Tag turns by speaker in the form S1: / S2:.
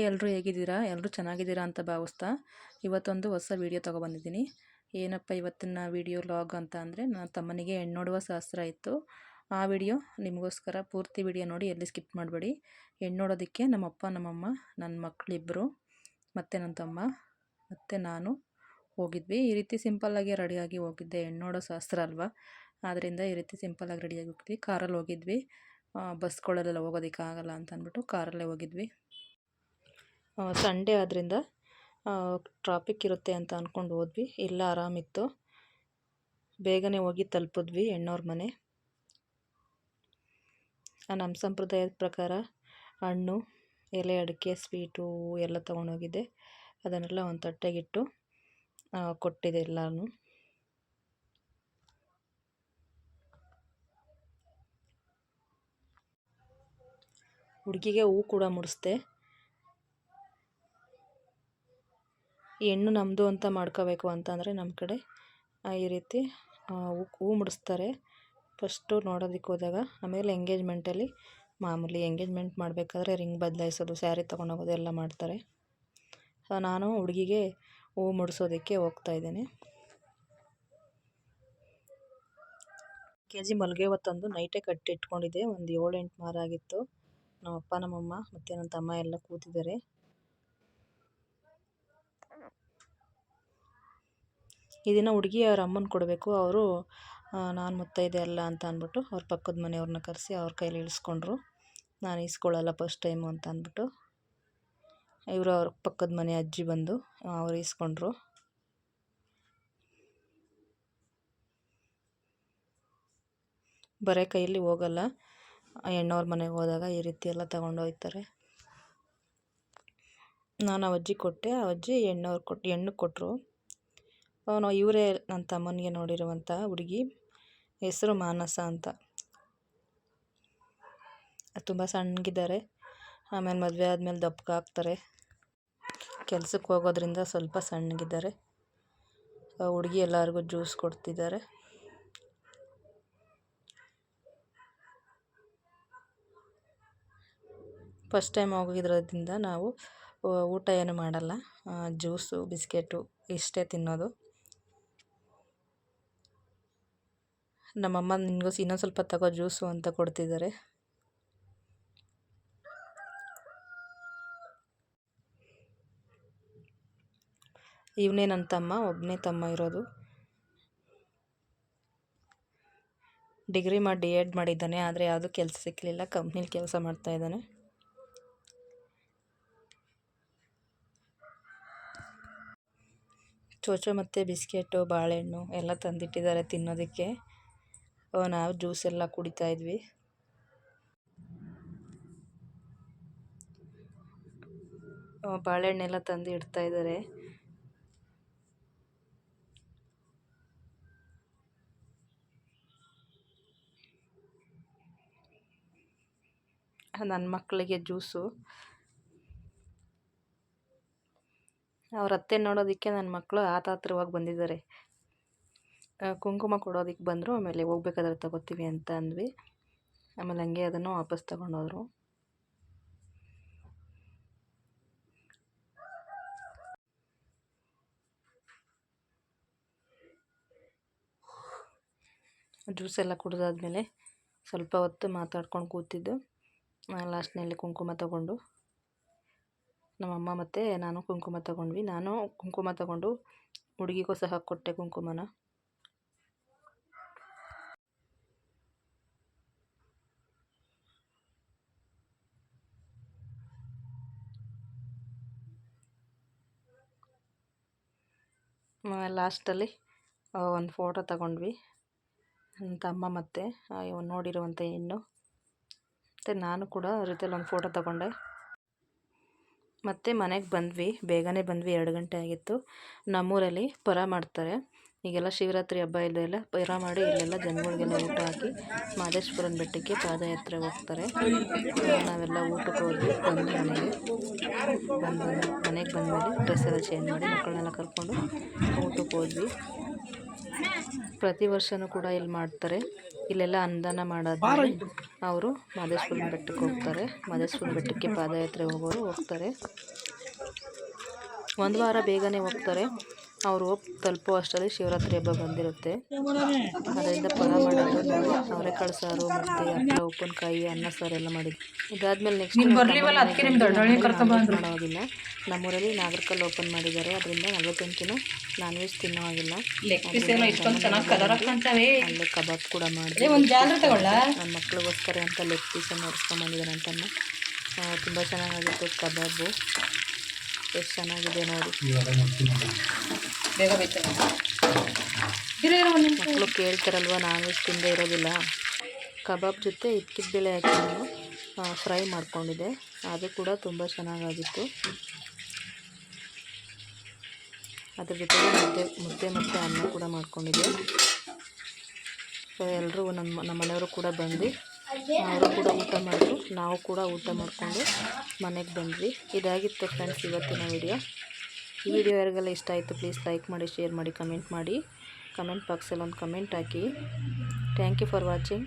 S1: ಎಲ್ಲರೂ ಹೇಗಿದ್ದೀರಾ? ಎಲ್ಲರೂ ಚೆನ್ನಾಗಿದ್ದೀರಾ ಅಂತ ಭಾವಿಸ್ತಾ ಇವತ್ತೊಂದು ಹೊಸ ವಿಡಿಯೋ ತೊಗೊಬಂದಿದ್ದೀನಿ. ಏನಪ್ಪ ಇವತ್ತಿನ ವಿಡಿಯೋ ಲಾಗ್ ಅಂತ ಅಂದರೆ, ನನ್ನ ತಮ್ಮನಿಗೆ ಹೆಣ್ಣು ನೋಡುವ ಶಾಸ್ತ್ರ ಇತ್ತು. ಆ ವಿಡಿಯೋ ನಿಮಗೋಸ್ಕರ ಪೂರ್ತಿ ವಿಡಿಯೋ ನೋಡಿ, ಎಲ್ಲಿ ಸ್ಕಿಪ್ ಮಾಡಬೇಡಿ. ಹೆಣ್ಣು ನೋಡೋದಕ್ಕೆ ನಮ್ಮಪ್ಪ ನಮ್ಮಮ್ಮ ನನ್ನ ಮಕ್ಕಳಿಬ್ಬರು ಮತ್ತು ನನ್ನ ತಮ್ಮ ಮತ್ತು ನಾನು ಹೋಗಿದ್ವಿ. ಈ ರೀತಿ ಸಿಂಪಲ್ಲಾಗಿ ರೆಡಿಯಾಗಿ ಹೋಗಿದ್ದೆ. ಹೆಣ್ಣು ನೋಡೋ ಶಾಸ್ತ್ರ ಅಲ್ವಾ, ಆದ್ದರಿಂದ ಈ ರೀತಿ ಸಿಂಪಲ್ಲಾಗಿ ರೆಡಿಯಾಗಿ ಹೋಗಿದ್ವಿ. ಕಾರಲ್ಲಿ ಹೋಗಿದ್ವಿ, ಬಸ್ಗಳಲ್ಲೆಲ್ಲ ಹೋಗೋದಕ್ಕಾಗಲ್ಲ ಅಂತ ಅಂದ್ಬಿಟ್ಟು ಕಾರಲ್ಲೇ ಹೋಗಿದ್ವಿ. ಸಂಡೇ ಆದ್ದರಿಂದ ಟ್ರಾಫಿಕ್ ಇರುತ್ತೆ ಅಂತ ಅಂದ್ಕೊಂಡು ಹೋದ್ವಿ. ಇಲ್ಲ, ಆರಾಮಿತ್ತು. ಬೇಗನೆ ಹೋಗಿ ತಲುಪಿದ್ವಿ ಹೆಣ್ಣವ್ರ ಮನೆ. ನಮ್ಮ ಸಂಪ್ರದಾಯದ ಪ್ರಕಾರ ಹಣ್ಣು, ಎಲೆ ಅಡಿಕೆ, ಸ್ವೀಟು ಎಲ್ಲ ತೊಗೊಂಡೋಗಿದ್ದೆ. ಅದನ್ನೆಲ್ಲ ಒಂದು ತಟ್ಟೆಗಿಟ್ಟು ಕೊಟ್ಟಿದೆ ಎಲ್ಲನೂ. ಹುಡುಗಿಗೆ ಹೂ ಕೂಡ ಮುಡಿಸ್ದೆ. ಈ ಹೆಣ್ಣು ನಮ್ಮದು ಅಂತ ಮಾಡ್ಕೋಬೇಕು ಅಂತಂದರೆ ನಮ್ಮ ಕಡೆ ಈ ರೀತಿ ಹೂ ಮುಡಿಸ್ತಾರೆ ಫಸ್ಟು ನೋಡೋದಕ್ಕೆ ಹೋದಾಗ. ಆಮೇಲೆ ಎಂಗೇಜ್ಮೆಂಟಲ್ಲಿ ಮಾಮೂಲಿ ಎಂಗೇಜ್ಮೆಂಟ್ ಮಾಡಬೇಕಾದ್ರೆ ರಿಂಗ್ ಬದಲಾಯಿಸೋದು, ಸ್ಯಾರಿ ತೊಗೊಂಡೋಗೋದು ಎಲ್ಲ ಮಾಡ್ತಾರೆ. ನಾನು ಹುಡುಗಿಗೆ ಹೂ ಮುಡಿಸೋದಕ್ಕೆ ಹೋಗ್ತಾಯಿದ್ದೇನೆ. ಕೆಜಿ ಮಲ್ಲಿಗೆ ಹೂವು ತಂದು ನೈಟೇ ಕಟ್ಟಿಟ್ಕೊಂಡಿದ್ದೆ. ಒಂದು 7-8 ಮಾರು ಆಗಿತ್ತು. ನಮ್ಮಪ್ಪ ನಮ್ಮಮ್ಮ ಮತ್ತು ನನ್ನ ತಮ್ಮ ಎಲ್ಲ ಕೂತಿದ್ದಾರೆ. ಈ ದಿನ ಹುಡುಗಿ ಅವ್ರ ಅಮ್ಮನ ಕೊಡಬೇಕು. ಅವರು ನಾನು ಮುತ್ತೈದೆ ಅಲ್ಲ ಅಂತ ಅಂದ್ಬಿಟ್ಟು ಅವ್ರ ಪಕ್ಕದ ಮನೆಯವ್ರನ್ನ ಕರೆಸಿ ಅವ್ರ ಕೈಲಿ ಇಳಿಸ್ಕೊಂಡ್ರು. ನಾನು ಇಸ್ಕೊಳ್ಳಲ್ಲ ಫಸ್ಟ್ ಟೈಮು ಅಂತ ಅಂದ್ಬಿಟ್ಟು. ಇವರು ಅವ್ರ ಪಕ್ಕದ ಮನೆ ಅಜ್ಜಿ ಬಂದು ಅವ್ರು ಇಸ್ಕೊಂಡ್ರು. ಬರೀ ಕೈಯಲ್ಲಿ ಹೋಗಲ್ಲ, ಹೆಣ್ಣವ್ರ ಮನೆಗೆ ಹೋದಾಗ ಈ ರೀತಿ ಎಲ್ಲ ತಗೊಂಡೋಗ್ತಾರೆ. ನಾನು ಆ ಅಜ್ಜಿ ಕೊಟ್ಟೆ. ಆ ಅಜ್ಜಿ ಹೆಣ್ಣು ಕೊಟ್ಟರು. ಇವರೇ ನನ್ನ ತಮ್ಮನಿಗೆ ನೋಡಿರುವಂಥ ಹುಡುಗಿ. ಹೆಸರು ಮಾನಸ ಅಂತ. ತುಂಬ ಸಣ್ಣಗಿದ್ದಾರೆ. ಆಮೇಲೆ ಮದುವೆ ಆದಮೇಲೆ ದಪ್ಪಗಾಗ್ತಾರೆ. ಕೆಲಸಕ್ಕೆ ಹೋಗೋದ್ರಿಂದ ಸ್ವಲ್ಪ ಸಣ್ಣಗಿದ್ದಾರೆ. ಹುಡುಗಿ ಎಲ್ಲರಿಗೂ ಜ್ಯೂಸ್ ಕೊಡ್ತಿದ್ದಾರೆ. ಫಸ್ಟ್ ಟೈಮ್ ಹೋಗಿರೋದ್ರಿಂದ ನಾವು ಊಟ ಏನು ಮಾಡಲ್ಲ, ಜ್ಯೂಸು ಬಿಸ್ಕೆಟು ಇಷ್ಟೇ ತಿನ್ನೋದು. ನಮ್ಮಮ್ಮ ನಿನಗೋಸಿ ಇನ್ನೊಂದು ಸ್ವಲ್ಪ ತಗೋ ಜ್ಯೂಸು ಅಂತ ಕೊಡ್ತಿದ್ದಾರೆ. ಇವನೇ ನನ್ನ ತಮ್ಮ, ಒಬ್ಬನೇ ತಮ್ಮ ಇರೋದು. ಡಿಗ್ರಿ ಮಾಡಿ D.Ed ಮಾಡಿದ್ದಾನೆ, ಆದರೆ ಯಾವುದೂ ಕೆಲಸ ಸಿಕ್ಕಲಿಲ್ಲ. ಕಂಪ್ನಿಲಿ ಕೆಲಸ ಮಾಡ್ತಾಯಿದ್ದಾನೆ. ಚೋಚೋ ಮತ್ತು ಬಿಸ್ಕೆಟು, ಬಾಳೆಹಣ್ಣು ಎಲ್ಲ ತಂದಿಟ್ಟಿದ್ದಾರೆ ತಿನ್ನೋದಕ್ಕೆ. ನಾವು ಜ್ಯೂಸ್ ಎಲ್ಲ ಕುಡಿತಾಯಿದ್ವಿ. ಬಾಳೆಹಣ್ಣೆಲ್ಲ ತಂದು ಇಡ್ತಾಯಿದ್ದಾರೆ. ನನ್ನ ಮಕ್ಕಳಿಗೆ ಜ್ಯೂಸು. ಅವ್ರ ಅತ್ತೆ ನೋಡೋದಕ್ಕೆ ನನ್ನ ಮಕ್ಕಳು ಆತಾತ್ರವಾಗಿ ಬಂದಿದ್ದಾರೆ. ಕುಂಕುಮ ಕೊಡೋದಕ್ಕೆ ಬಂದರು. ಆಮೇಲೆ ಹೋಗ್ಬೇಕಾದ್ರೆ ತಗೋತೀವಿ ಅಂತ ಅಂದ್ವಿ. ಆಮೇಲೆ ಹಂಗೆ ಅದನ್ನು ವಾಪಸ್ ತಗೊಂಡೋದ್ರು. ಜ್ಯೂಸ್ ಎಲ್ಲ ಕುಡಿದಾದ್ಮೇಲೆ ಸ್ವಲ್ಪ ಹೊತ್ತು ಮಾತಾಡ್ಕೊಂಡು ಕೂತಿದ್ದು. ಲಾಸ್ಟ್ನಲ್ಲಿ ಕುಂಕುಮ ತಗೊಂಡು ನಮ್ಮಮ್ಮ ಮತ್ತು ನಾನು ಕುಂಕುಮ ತಗೊಂಡ್ವಿ. ನಾನು ಕುಂಕುಮ ತಗೊಂಡು ಹುಡುಗಿಗೂ ಸಹ ಕೊಟ್ಟೆ ಕುಂಕುಮನ. ಲಾಸ್ಟಲ್ಲಿ ಒಂದು ಫೋಟೋ ತಗೊಂಡ್ವಿ, ನನ್ನ ತಮ್ಮ ಮತ್ತು ನೋಡಿರುವಂಥ ಹೆಣ್ಣು. ಮತ್ತು ನಾನು ಕೂಡ ಅವ್ರ ಜೊತೆಲಿ ಒಂದು ಫೋಟೋ ತಗೊಂಡೆ. ಮತ್ತು ಮನೆಗೆ ಬಂದ್ವಿ, ಬೇಗನೆ ಬಂದ್ವಿ. 2 ಗಂಟೆ ಆಗಿತ್ತು. ನಮ್ಮೂರಲ್ಲಿ ಪರ ಮಾಡ್ತಾರೆ. ಈಗೆಲ್ಲ ಶಿವರಾತ್ರಿ ಹಬ್ಬ ಇಲ್ಲೆಲ್ಲ ಪರ ಮಾಡಿ ಇಲ್ಲೆಲ್ಲ ಜನಗಳಿಗೆಲ್ಲ ಊಟ ಹಾಕಿ ಮಾದೇಶ್ವರನ ಬೆಟ್ಟಕ್ಕೆ ಪಾದಯಾತ್ರೆ ಹೋಗ್ತಾರೆ. ನಾವೆಲ್ಲ ಊಟಕ್ಕೆ ಹೋದ್ವಿ. ಮನೆಗೆ ಬಂದಮೇಲೆ ಡ್ರೆಸ್ ಎಲ್ಲ ಚೇಂಜ್ ಮಾಡಿ ಮಕ್ಕಳನ್ನೆಲ್ಲ ಕರ್ಕೊಂಡು ಊಟಕ್ಕೆ ಹೋದ್ವಿ. ಪ್ರತಿ ವರ್ಷವೂ ಕೂಡ ಇಲ್ಲಿ ಮಾಡ್ತಾರೆ. ಇಲ್ಲೆಲ್ಲ ಅನ್ನದಾನ ಮಾಡೋದ್ಮೇಲೆ ಅವರು ಮಾದೇಶ್ವರನ ಬೆಟ್ಟಕ್ಕೆ ಹೋಗ್ತಾರೆ. ಮಾದೇಶ್ವರನ ಬೆಟ್ಟಕ್ಕೆ ಪಾದಯಾತ್ರೆ ಹೋಗೋರು ಹೋಗ್ತಾರೆ. ಒಂದು ವಾರ ಬೇಗನೆ ಹೋಗ್ತಾರೆ. ಅವರು ಹೋಗಿ ತಲುಪೋ ಅಷ್ಟರಲ್ಲಿ ಶಿವರಾತ್ರಿ ಹಬ್ಬ ಬಂದಿರುತ್ತೆ. ಅದರಿಂದ ಪರ ಮಾಡೋದು ನೋಡಿ ಅವರೆಕಾಳು ಸಾರು, ಮುದ್ದೆ, ಹಪ್ಪಳ, ಉಪ್ಪಿನಕಾಯಿ, ಅನ್ನ ಸಾರು ಎಲ್ಲ ಮಾಡಿದ್ವಿ. ಇದಾದ್ಮೇಲೆ ನೆಕ್ಸ್ಟ್ ಮಾಡೋದಿಲ್ಲ. ನಮ್ಮೂರಲ್ಲಿ ನಾಗರಕಲ್ಲು ಓಪನ್ ಮಾಡಿದ್ದಾರೆ. ಅದರಿಂದ 48 ದಿನ ನಾನ್ ವೆಜ್ ತಿನ್ನೋ ಹಾಗಿಲ್ಲ. ಅಲ್ಲೇ ಕಬಾಬ್ ಕೂಡ ಮಾಡಿದ್ವಿ. ನನ್ನ ಮಕ್ಳಿಗೋಸ್ಕರ ಅಂತ ಲೆಗ್ ಪೀಸನ್ನು ಹೊರಿಸ್ಕೊಂಬಂದಿದ್ದಾನೆ ಅಂತಮ್ಮ. ತುಂಬ ಚೆನ್ನಾಗಾಗಿತ್ತು ಕಬಾಬು. ಎಷ್ಟು ಚೆನ್ನಾಗಿದೆ ನೋಡಿ. ಮಕ್ಕಳು ಕೇಳ್ತಾರಲ್ವ ನಾನ್ ವೆಜ್ ತಿಂದೇ ಇರೋದಿಲ್ಲ. ಕಬಾಬ್ ಜೊತೆ ಇಕ್ಕಿದ ಬೇಳೆ ಹಾಕಿ ನಾನು ಫ್ರೈ ಮಾಡ್ಕೊಂಡಿದ್ದೆ. ಅದು ಕೂಡ ತುಂಬ ಚೆನ್ನಾಗಾಗಿತ್ತು. ಅದ್ರ ಜೊತೆಗೆ ಮುದ್ದೆ ಮತ್ತು ಅನ್ನ ಕೂಡ ಮಾಡ್ಕೊಂಡಿದ್ದೆ. ಸೊ ಎಲ್ಲರೂ ನಮ್ಮ ಮನೆಯವರು ಕೂಡ ಬಂದು ಅವರು ಕೂಡ ಊಟ ಮಾಡಿದ್ರು. ನಾವು ಕೂಡ ಊಟ ಮಾಡಿಕೊಂಡು ಮನೆಗೆ ಬಂದ್ವಿ. ಇದಾಗಿತ್ತು ಫ್ರೆಂಡ್ಸ್ ಇವತ್ತಿನ ವಿಡಿಯೋ. ಈ ವಿಡಿಯೋ ಯಾರಿಗೆಲ್ಲ ಇಷ್ಟ ಆಯಿತು ಪ್ಲೀಸ್ ಲೈಕ್ ಮಾಡಿ, ಶೇರ್ ಮಾಡಿ, ಕಮೆಂಟ್ ಮಾಡಿ. ಕಮೆಂಟ್ ಬಾಕ್ಸಲ್ಲಿ ಒಂದು ಕಮೆಂಟ್ ಹಾಕಿ. Thank you for watching.